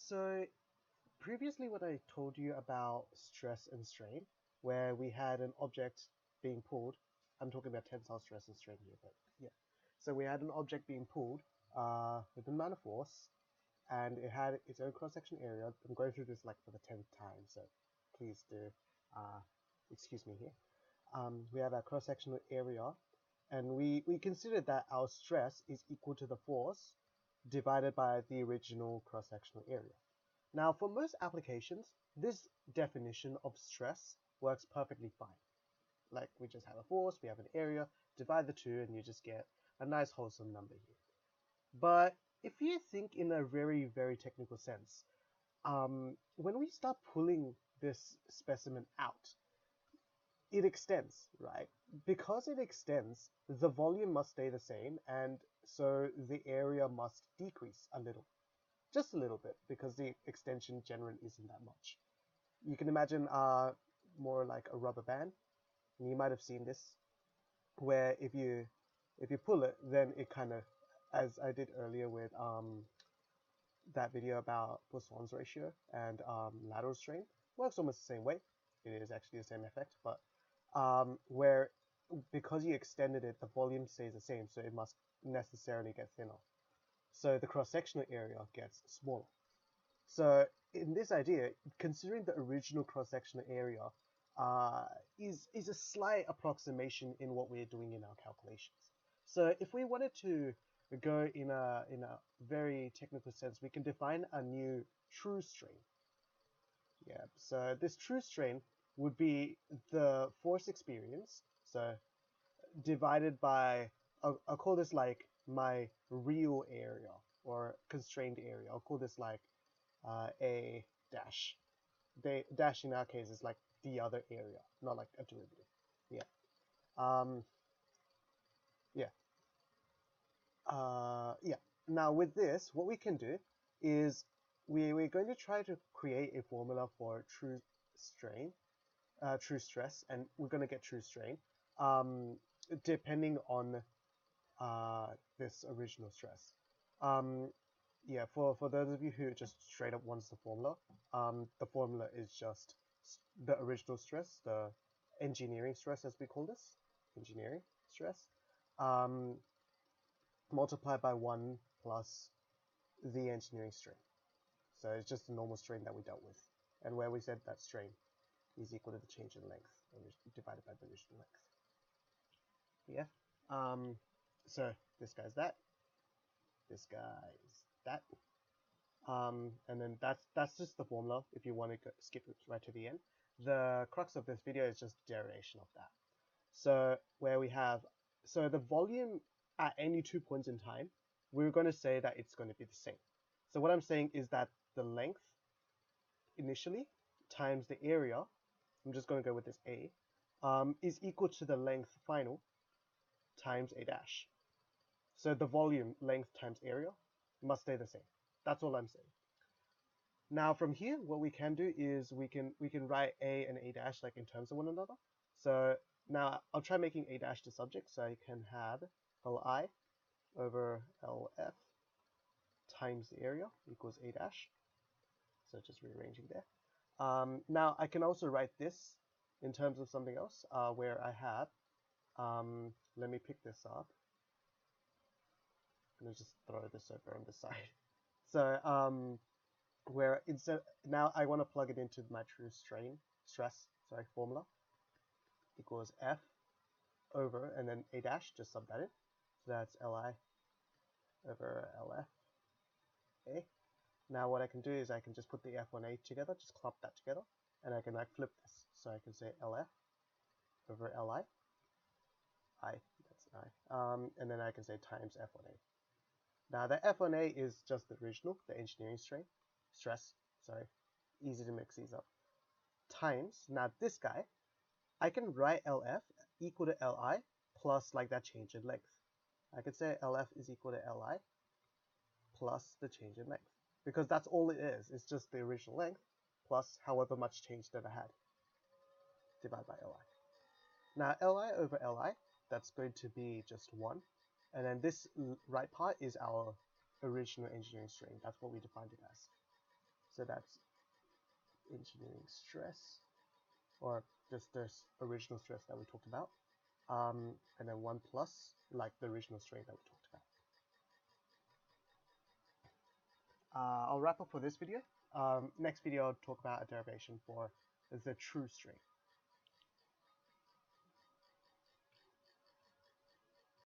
So previously what I told you about stress and strain, where we had an object being pulled, I'm talking about tensile stress and strain here, but yeah. So we had an object being pulled with an amount of force, and it had its own cross-section area. I'm going through this like for the 10th time, so please do excuse me here. We have our cross-sectional area, and we considered that our stress is equal to the force divided by the original cross-sectional area. Now, for most applications, this definition of stress works perfectly fine. Like, we just have a force, we have an area, divide the two, and you just get a nice wholesome number here. But if you think in a very, very technical sense, when we start pulling this specimen out, it extends, right? Because it extends, the volume must stay the same, and so the area must decrease a little. Just a little bit, because the extension generally isn't that much. You can imagine more like a rubber band, and you might have seen this, where if you pull it, then it kind of, as I did earlier with that video about Poisson's ratio and lateral strain, works almost the same way. It is actually the same effect, but where because you extended it, the volume stays the same, so it must necessarily get thinner. So the cross-sectional area gets smaller. So in this idea, considering the original cross-sectional area is a slight approximation in what we're doing in our calculations. So if we wanted to go in a very technical sense, we can define a new true strain. Yeah, so this true strain would be the force experience, so divided by, I'll call this like my real area or constrained area. I'll call this like a dash. The dash in our case is like the other area, not like a derivative. Yeah. Yeah. Now with this, what we can do is we're going to try to create a formula for true strain, true stress, and we're going to get true strain, depending on this original stress. Yeah, for those of you who just straight up wants the formula is just the original stress, the engineering stress as we call this, engineering stress, multiplied by 1 plus the engineering strain. So it's just the normal strain that we dealt with, and where we said that strain is equal to the change in length divided by the original length. Yeah. So this guy's that. This guy's that. And then that's just the formula if you want to skip it right to the end. The crux of this video is just derivation of that. So where we have, so the volume at any 2 points in time, we're going to say that it's going to be the same. So what I'm saying is that the length initially times the area, I'm just going to go with this A, is equal to the length final times A dash. So the volume, length times area, must stay the same. That's all I'm saying. Now from here, what we can do is we can write A and A dash like in terms of one another. So now I'll try making A dash the subject, so I can have Li over Lf times the area equals A dash. So just rearranging there. Now I can also write this in terms of something else, where I have, let me pick this up. I'm going to just throw this over on the side. So where instead, now I want to plug it into my true stress formula, equals F over, and then A dash, just sub that in. So that's Li over Lf A. Now what I can do is I can just put the F and A together, just clump that together, and I can like flip this. So I can say Lf over Li, that's I, and then I can say times F on A. Now the F on A is just the original, the engineering stress, easy to mix these up, times, now this guy, I can write Lf equal to Li plus like that change in length. I could say Lf is equal to Li plus the change in length, because that's all it is. It's just the original length plus however much change that I had, divided by Li. Now Li over Li, that's going to be just 1. And then this right part is our original engineering strain. That's what we defined it as. So that's engineering stress, or just this original stress that we talked about. And then 1 plus, like the original strain that we talked about. I'll wrap up for this video. Next video, I'll talk about a derivation for the true strain.